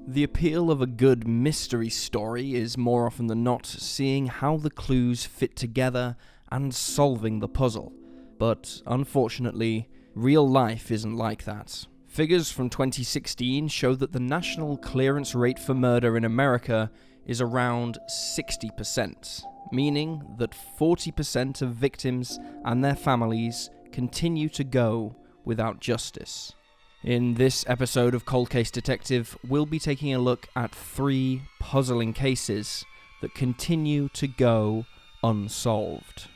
The appeal of a good mystery story is more often than not seeing how the clues fit together and solving the puzzle. But unfortunately, real life isn't like that. Figures from 2016 show that the national clearance rate for murder in America is around 60%, meaning that 40% of victims and their families continue to go without justice. In this episode of Cold Case Detective, we'll be taking a look at 3 puzzling cases that continue to go unsolved.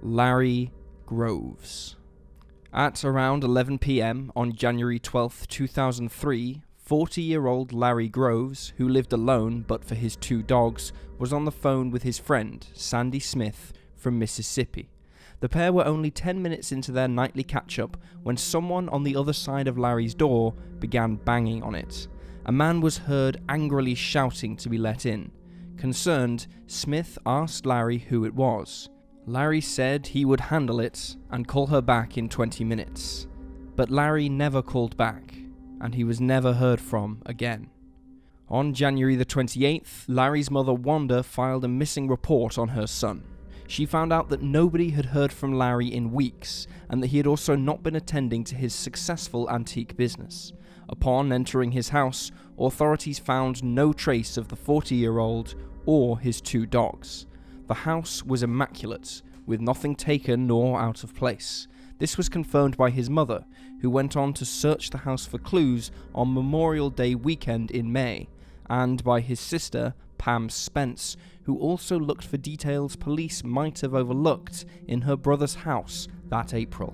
Larry Groves. At around 11 p.m. on January 12, 2003, 40-year-old Larry Groves, who lived alone but for his 2 dogs, was on the phone with his friend, Sandy Smith, from Mississippi. The pair were only 10 minutes into their nightly catch-up when someone on the other side of Larry's door began banging on it. A man was heard angrily shouting to be let in. Concerned, Smith asked Larry who it was. Larry said he would handle it and call her back in 20 minutes. But Larry never called back, and he was never heard from again. On January the 28th, Larry's mother Wanda filed a missing report on her son. She found out that nobody had heard from Larry in weeks, and that he had also not been attending to his successful antique business. Upon entering his house, authorities found no trace of the 40-year-old or his 2 dogs. The house was immaculate, with nothing taken nor out of place. This was confirmed by his mother, who went on to search the house for clues on Memorial Day weekend in May, and by his sister, Pam Spence, who also looked for details police might have overlooked in her brother's house that April.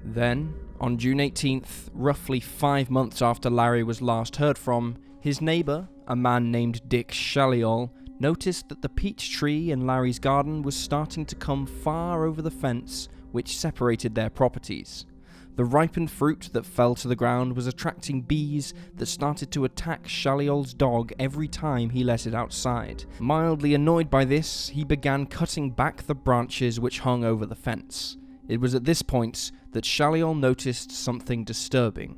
Then, on June 18th, roughly 5 months after Larry was last heard from, his neighbor, a man named Dick Shaliol, noticed that the peach tree in Larry's garden was starting to come far over the fence which separated their properties. The ripened fruit that fell to the ground was attracting bees that started to attack Shaliol's dog every time he let it outside. Mildly annoyed by this, he began cutting back the branches which hung over the fence. It was at this point that Shaliol noticed something disturbing.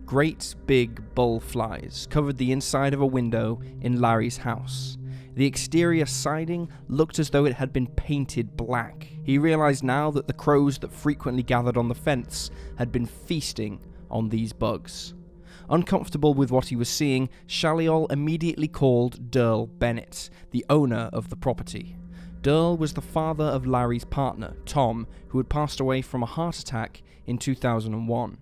Great big bull flies covered the inside of a window in Larry's house. The exterior siding looked as though it had been painted black. He realized now that the crows that frequently gathered on the fence had been feasting on these bugs. Uncomfortable with what he was seeing, Shaliol immediately called Derl Bennett, the owner of the property. Derl was the father of Larry's partner, Tom, who had passed away from a heart attack in 2001.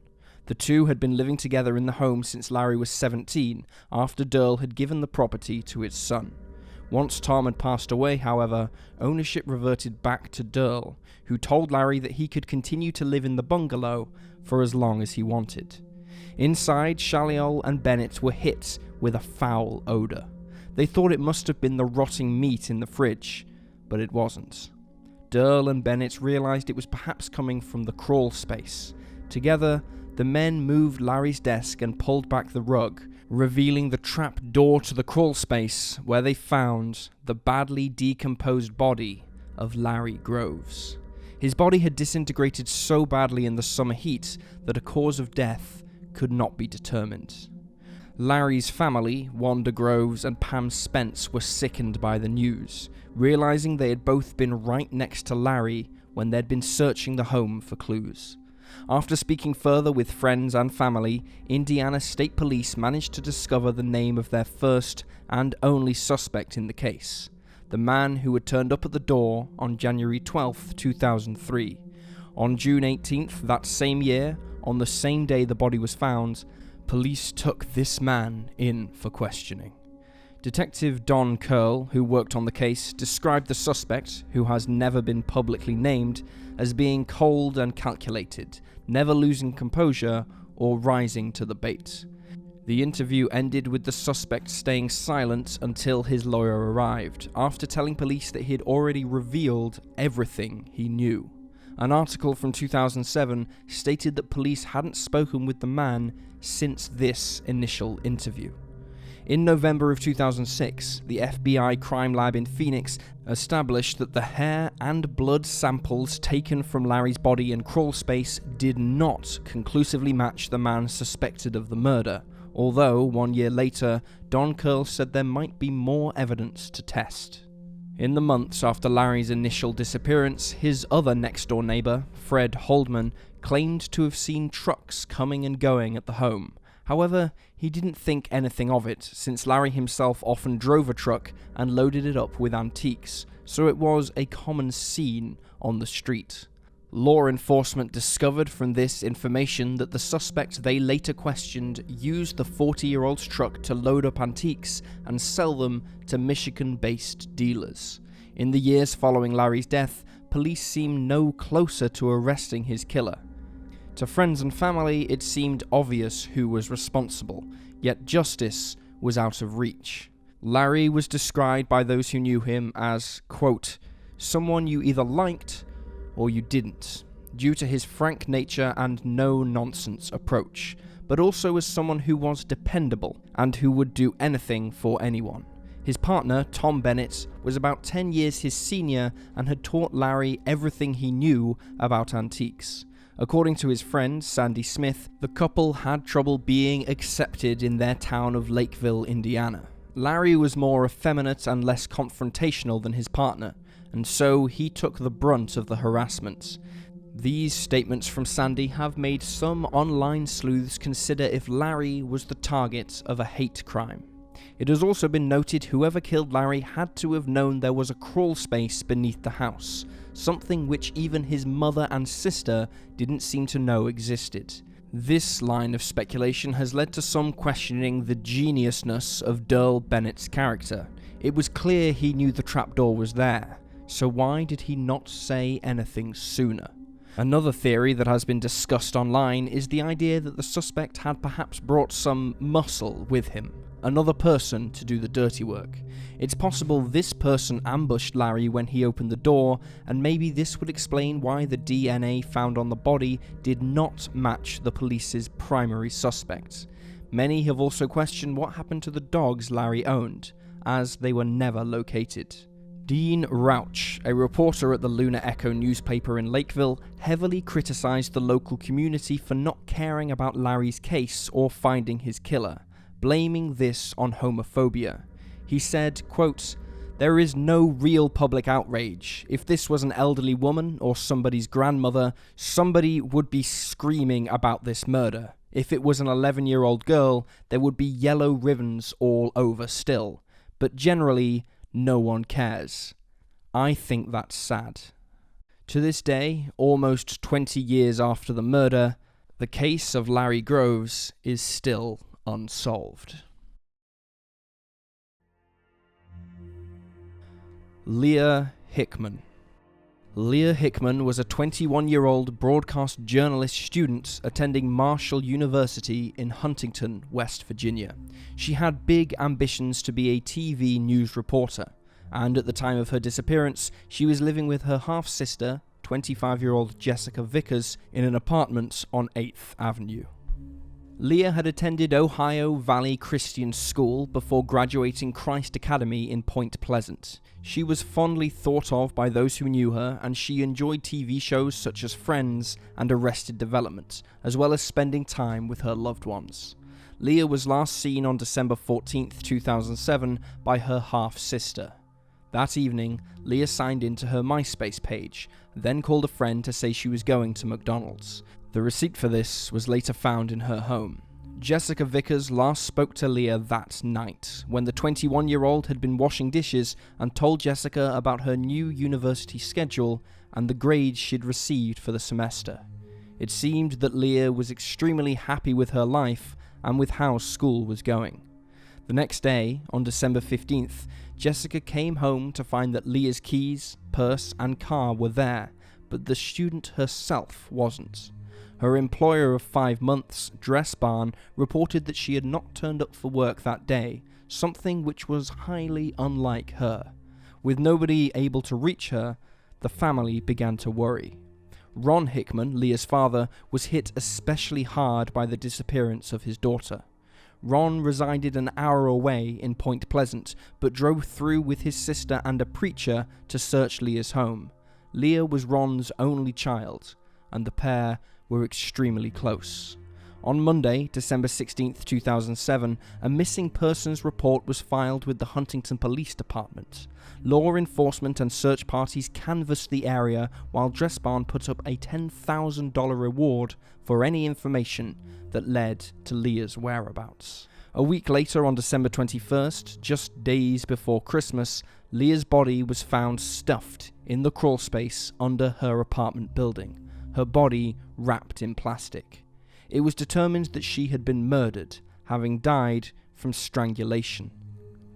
The two had been living together in the home since Larry was 17, after Derl had given the property to his son. Once Tom had passed away, however, ownership reverted back to Derl, who told Larry that he could continue to live in the bungalow for as long as he wanted. Inside, Shaliol and Bennett were hit with a foul odor. They thought it must have been the rotting meat in the fridge, but it wasn't. Derl and Bennett realized it was perhaps coming from the crawl space. Together, the men moved Larry's desk and pulled back the rug, revealing the trap door to the crawl space where they found the badly decomposed body of Larry Groves. His body had disintegrated so badly in the summer heat that a cause of death could not be determined. Larry's family, Wanda Groves and Pam Spence, were sickened by the news, realizing they had both been right next to Larry when they'd been searching the home for clues. After speaking further with friends and family, Indiana State Police managed to discover the name of their first and only suspect in the case, the man who had turned up at the door on January 12, 2003. On June 18th that same year, on the same day the body was found, police took this man in for questioning. Detective Don Curl, who worked on the case, described the suspect, who has never been publicly named, as being cold and calculated, never losing composure or rising to the bait. The interview ended with the suspect staying silent until his lawyer arrived, after telling police that he had already revealed everything he knew. An article from 2007 stated that police hadn't spoken with the man since this initial interview. In November of 2006, the FBI crime lab in Phoenix established that the hair and blood samples taken from Larry's body and crawl space did not conclusively match the man suspected of the murder, although 1 year later, Don Curl said there might be more evidence to test. In the months after Larry's initial disappearance, his other next-door neighbor, Fred Holdman, claimed to have seen trucks coming and going at the home. However, he didn't think anything of it, since Larry himself often drove a truck and loaded it up with antiques, so it was a common scene on the street. Law enforcement discovered from this information that the suspect they later questioned used the 40-year-old's truck to load up antiques and sell them to Michigan-based dealers. In the years following Larry's death, police seemed no closer to arresting his killer. To friends and family, it seemed obvious who was responsible, yet justice was out of reach. Larry was described by those who knew him as, quote, someone you either liked or you didn't, due to his frank nature and no-nonsense approach, but also as someone who was dependable and who would do anything for anyone. His partner, Tom Bennett, was about 10 years his senior and had taught Larry everything he knew about antiques. According to his friend, Sandy Smith, the couple had trouble being accepted in their town of Lakeville, Indiana. Larry was more effeminate and less confrontational than his partner, and so he took the brunt of the harassment. These statements from Sandy have made some online sleuths consider if Larry was the target of a hate crime. It has also been noted whoever killed Larry had to have known there was a crawl space beneath the house, something which even his mother and sister didn't seem to know existed. This line of speculation has led to some questioning the geniusness of Derl Bennett's character. It was clear he knew the trapdoor was there, so why did he not say anything sooner? Another theory that has been discussed online is the idea that the suspect had perhaps brought some muscle with him, another person to do the dirty work. It's possible this person ambushed Larry when he opened the door, and maybe this would explain why the DNA found on the body did not match the police's primary suspect. Many have also questioned what happened to the dogs Larry owned, as they were never located. Dean Ruesch, a reporter at the Lunar Echo newspaper in Lakeville, heavily criticized the local community for not caring about Larry's case or finding his killer, blaming this on homophobia. He said, quote, "There is no real public outrage. If this was an elderly woman or somebody's grandmother, somebody would be screaming about this murder. If it was an 11-year-old girl, there would be yellow ribbons all over still. But generally, no one cares. I think that's sad." To this day, almost 20 years after the murder, the case of Larry Groves is still unsolved. Leah Hickman. Leah Hickman was a 21-year-old broadcast journalist student attending Marshall University in Huntington, West Virginia. She had big ambitions to be a TV news reporter, and at the time of her disappearance, she was living with her half-sister, 25-year-old Jessica Vickers, in an apartment on 8th Avenue. Leah had attended Ohio Valley Christian School before graduating Christ Academy in Point Pleasant. She was fondly thought of by those who knew her, and she enjoyed TV shows such as Friends and Arrested Development, as well as spending time with her loved ones. Leah was last seen on December 14th, 2007 by her half-sister. That evening, Leah signed into her MySpace page, then called a friend to say she was going to McDonald's. The receipt for this was later found in her home. Jessica Vickers last spoke to Leah that night, when the 21-year-old had been washing dishes and told Jessica about her new university schedule and the grades she'd received for the semester. It seemed that Leah was extremely happy with her life and with how school was going. The next day, on December 15th, Jessica came home to find that Leah's keys, purse, and car were there, but the student herself wasn't. Her employer of 5 months, Dress Barn, reported that she had not turned up for work that day, something which was highly unlike her. With nobody able to reach her, the family began to worry. Ron Hickman, Leah's father, was hit especially hard by the disappearance of his daughter. Ron resided an hour away in Point Pleasant, but drove through with his sister and a preacher to search Leah's home. Leah was Ron's only child, and the pair were extremely close. On Monday, December 16, 2007, a missing persons report was filed with the Huntington Police Department. Law enforcement and search parties canvassed the area while Dress Barn put up a $10,000 reward for any information that led to Leah's whereabouts. A week later, on December 21st, just days before Christmas, Leah's body was found stuffed in the crawl space under her apartment building, her body wrapped in plastic. It was determined that she had been murdered, having died from strangulation.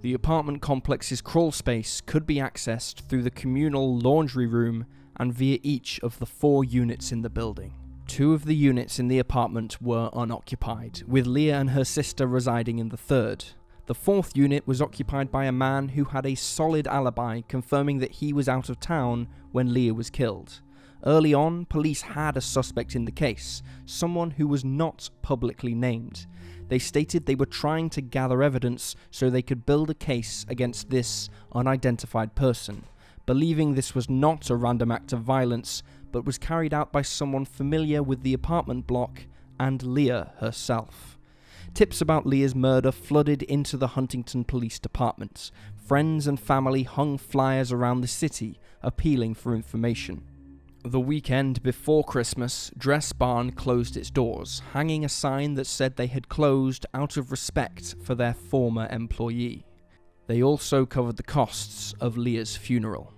The apartment complex's crawl space could be accessed through the communal laundry room and via each of the 4 units in the building. 2 of the units in the apartment were unoccupied, with Leah and her sister residing in the 3rd. The 4th unit was occupied by a man who had a solid alibi confirming that he was out of town when Leah was killed. Early on, police had a suspect in the case, someone who was not publicly named. They stated they were trying to gather evidence so they could build a case against this unidentified person, believing this was not a random act of violence, but was carried out by someone familiar with the apartment block and Leah herself. Tips about Leah's murder flooded into the Huntington Police Department. Friends and family hung flyers around the city, appealing for information. The weekend before Christmas, Dress Barn closed its doors, hanging a sign that said they had closed out of respect for their former employee. They also covered the costs of Leah's funeral.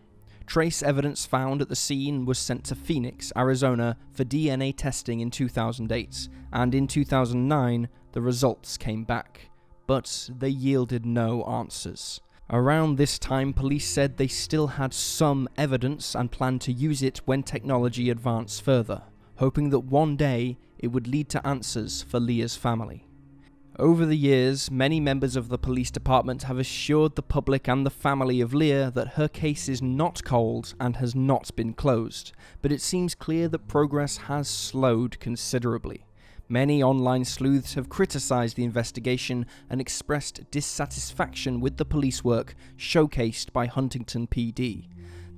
Trace evidence found at the scene was sent to Phoenix, Arizona for DNA testing in 2008, and in 2009 the results came back, but they yielded no answers. Around this time, police said they still had some evidence and planned to use it when technology advanced further, hoping that one day it would lead to answers for Leah's family. Over the years, many members of the police department have assured the public and the family of Leah that her case is not cold and has not been closed, but it seems clear that progress has slowed considerably. Many online sleuths have criticised the investigation and expressed dissatisfaction with the police work showcased by Huntington PD.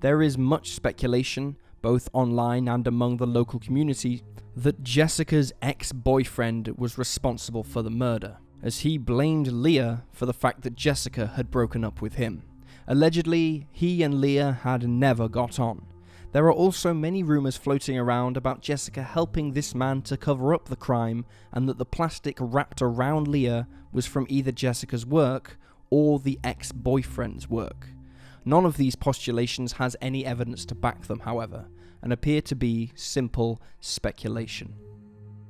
There is much speculation, both online and among the local community, that Jessica's ex-boyfriend was responsible for the murder, as he blamed Leah for the fact that Jessica had broken up with him. Allegedly, he and Leah had never got on. There are also many rumours floating around about Jessica helping this man to cover up the crime, and that the plastic wrapped around Leah was from either Jessica's work or the ex-boyfriend's work. None of these postulations has any evidence to back them, however, and appear to be simple speculation.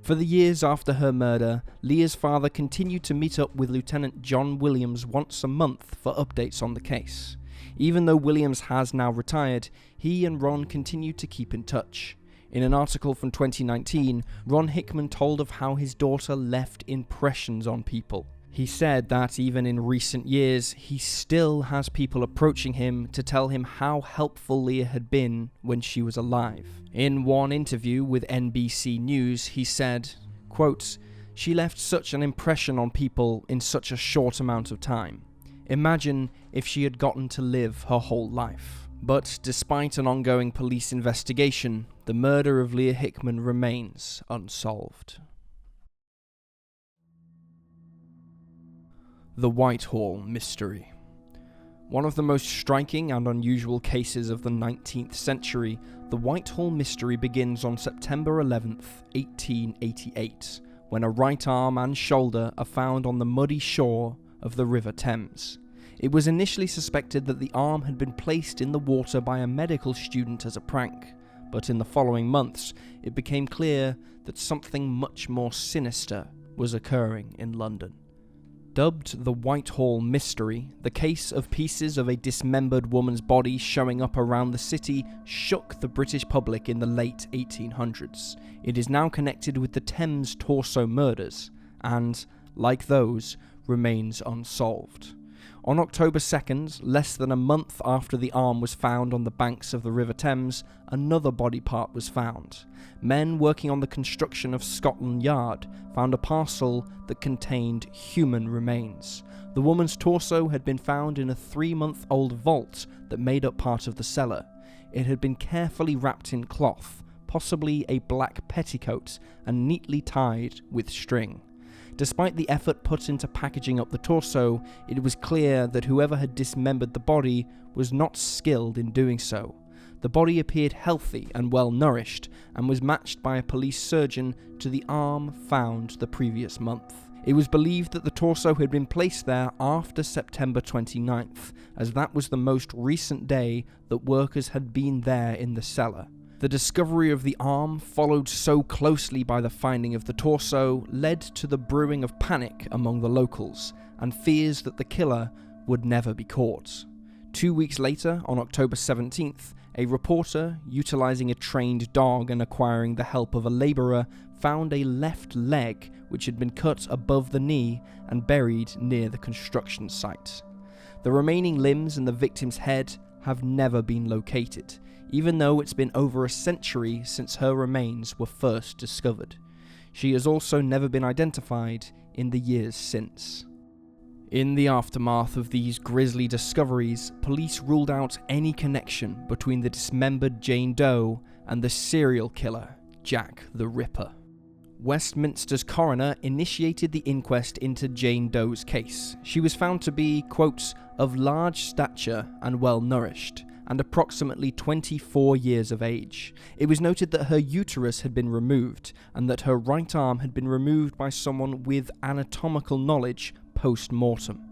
For the years after her murder, Leah's father continued to meet up with Lieutenant John Williams once a month for updates on the case. Even though Williams has now retired, he and Ron continued to keep in touch. In an article from 2019, Ron Hickman told of how his daughter left impressions on people. He said that even in recent years, he still has people approaching him to tell him how helpful Leah had been when she was alive. In one interview with NBC News, he said, quote, "She left such an impression on people in such a short amount of time. Imagine if she had gotten to live her whole life." But despite an ongoing police investigation, the murder of Leah Hickman remains unsolved. The Whitehall Mystery. One of the most striking and unusual cases of the 19th century, the Whitehall Mystery begins on September 11th, 1888, when a right arm and shoulder are found on the muddy shore of the River Thames. It was initially suspected that the arm had been placed in the water by a medical student as a prank, but in the following months it became clear that something much more sinister was occurring in London. Dubbed the Whitehall Mystery, the case of pieces of a dismembered woman's body showing up around the city shook the British public in the late 1800s. It is now connected with the Thames torso murders and, like those, remains unsolved. On October 2nd, less than a month after the arm was found on the banks of the River Thames, another body part was found. Men working on the construction of Scotland Yard found a parcel that contained human remains. The woman's torso had been found in a 3-month-old vault that made up part of the cellar. It had been carefully wrapped in cloth, possibly a black petticoat, and neatly tied with string. Despite the effort put into packaging up the torso, it was clear that whoever had dismembered the body was not skilled in doing so. The body appeared healthy and well nourished, and was matched by a police surgeon to the arm found the previous month. It was believed that the torso had been placed there after September 29th, as that was the most recent day that workers had been there in the cellar. The discovery of the arm, followed so closely by the finding of the torso, led to the brewing of panic among the locals, and fears that the killer would never be caught. 2 weeks later, on October 17th, a reporter, utilising a trained dog and acquiring the help of a labourer, found a left leg which had been cut above the knee and buried near the construction site. The remaining limbs and the victim's head have never been located, even though it's been over a century since her remains were first discovered. She has also never been identified in the years since. In the aftermath of these grisly discoveries, police ruled out any connection between the dismembered Jane Doe and the serial killer, Jack the Ripper. Westminster's coroner initiated the inquest into Jane Doe's case. She was found to be, quote, of large stature and well nourished, and approximately 24 years of age. It was noted that her uterus had been removed, and that her right arm had been removed by someone with anatomical knowledge post-mortem.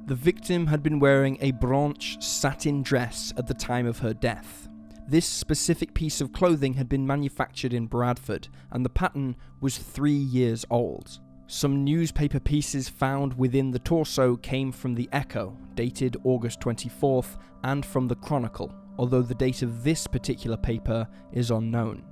The victim had been wearing a blanche satin dress at the time of her death. This specific piece of clothing had been manufactured in Bradford, and the pattern was 3 years old. Some newspaper pieces found within the torso came from the Echo, dated August 24th, and from the Chronicle, although the date of this particular paper is unknown.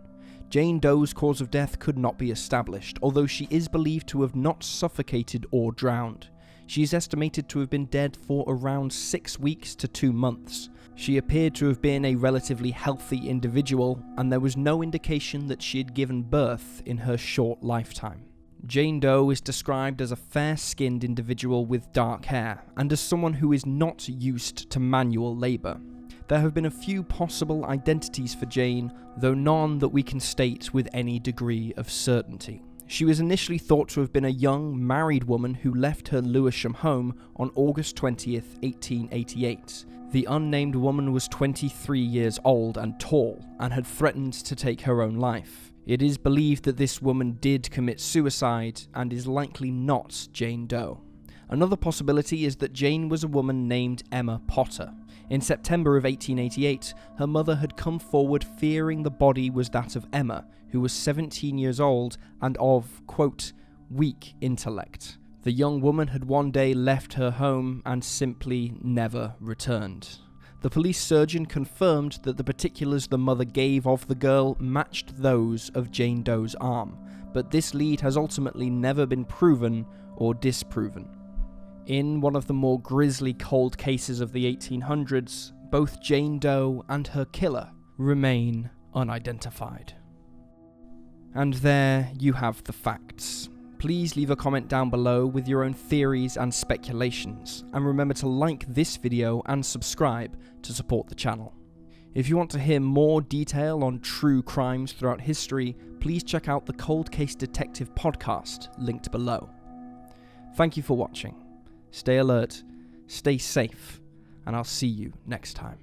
Jane Doe's cause of death could not be established, although she is believed to have not suffocated or drowned. She is estimated to have been dead for around 6 weeks to 2 months. She appeared to have been a relatively healthy individual, and there was no indication that she had given birth in her short lifetime. Jane Doe is described as a fair-skinned individual with dark hair, and as someone who is not used to manual labour. There have been a few possible identities for Jane, though none that we can state with any degree of certainty. She was initially thought to have been a young, married woman who left her Lewisham home on August 20th, 1888. The unnamed woman was 23 years old and tall, and had threatened to take her own life. It is believed that this woman did commit suicide, and is likely not Jane Doe. Another possibility is that Jane was a woman named Emma Potter. In September of 1888, her mother had come forward fearing the body was that of Emma, who was 17 years old and of, quote, weak intellect. The young woman had one day left her home and simply never returned. The police surgeon confirmed that the particulars the mother gave of the girl matched those of Jane Doe's arm, but this lead has ultimately never been proven or disproven. In one of the more grisly cold cases of the 1800s, both Jane Doe and her killer remain unidentified. And there you have the facts. Please leave a comment down below with your own theories and speculations, and remember to like this video and subscribe to support the channel. If you want to hear more detail on true crimes throughout history, please check out the Cold Case Detective podcast linked below. Thank you for watching. Stay alert, stay safe, and I'll see you next time.